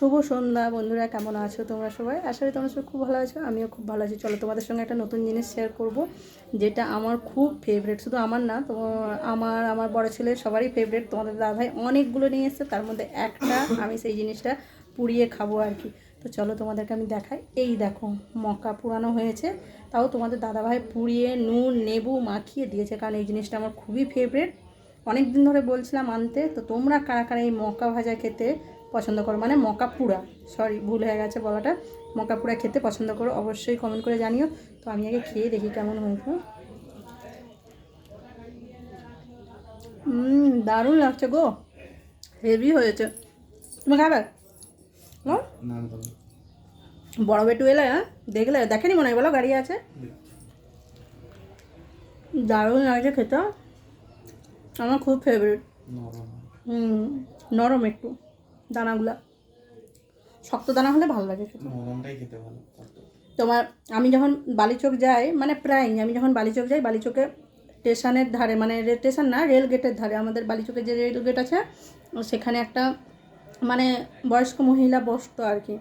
শুভ সন্ধ্যা বন্ধুরা, কেমন আছো তোমরা সবাই? আশা করি তোমরা সবাই খুব ভালো আছো। আমিও খুব ভালো আছি। চলো তোমাদের সঙ্গে একটা নতুন জিনিস শেয়ার করব, যেটা আমার খুব ফেভারিট। শুধু আমার না, তো আমার বড় ছেলে সবারই ফেভারিট। তোমাদের দাদাভাই অনেকগুলো নিয়ে এসছে, তার মধ্যে একটা আমি সেই জিনিসটা পুড়িয়ে খাবো আর কি। তো চলো তোমাদেরকে আমি দেখাই। এই দেখো, মকা পুরানো হয়েছে, তাও তোমাদের দাদাভাই পুড়িয়ে নুন নেবু মাখিয়ে দিয়েছে, কারণ এই জিনিসটা আমার খুবই ফেভারিট। অনেক দিন ধরে বলছিলাম আনতে। তো তোমরা কারা কারা এই মকা ভাজা খেতে পছন্দ করো, মানে মকা পুড়া, সরি ভুল হয়ে গেছে বলাটা, মকা পুড়া খেতে পছন্দ করো? অবশ্যই কমেন্ট করে জানিও। তো আমি আগে খেয়ে দেখি কেমন হয়েছে। দারুণ লাগছে গো, হেভি হয়েছে। তুমি খাবে? বড় বেটু এলে, হ্যাঁ দেখলে, দেখেনি মনে হয়, বলো গাড়ি আছে। দারুণ লাগছে খেতে, আমার খুব ফেভারিট। নরম একটু, দানাগুলা শক্ত দানা হলে ভালো লাগে খেতে। তোমার আমি যখন বালিচক যাই, মানে প্রায় আমি যখন বালিচক যাই, বালিচকে স্টেশনের ধারে, মানে স্টেশন না, রেল গেটের ধারে, আমাদের বালিচকে যে রেল গেট আছে, সেখানে একটা মানে বয়স্ক মহিলা বসতো আর কি।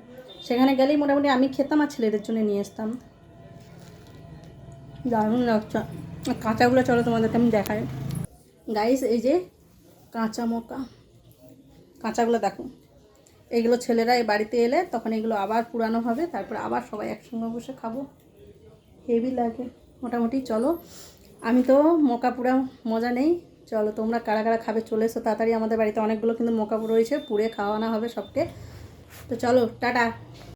সেখানে গেলেই মোটামুটি আমি খেতাম আর ছেলেদের জন্য নিয়ে আসতাম। দারুণ লাগছে। কাঁচাগুলো চলো তোমাদেরকে আমি দেখাই। গাইস, এই যে কাঁচা মকা, কাঁচাগুলো দেখো। এগুলো ছেলেরা এই বাড়িতে এলে তখন এগুলো আবার পুরানো হবে, তারপর আবার সবাই একসঙ্গে বসে খাবো। হেভি লাগে মোটামুটি। চলো, আমি তো মোকা পুরা মজা নেই। চলো তোমরা কারা কারা খাবে চলে এসো তাড়াতাড়ি। আমাদের বাড়িতে অনেকগুলো কিন্তু মোকা রয়েছে, পুড়ে খাওয়ানো হবে সবকে। তো চলো, টাটা।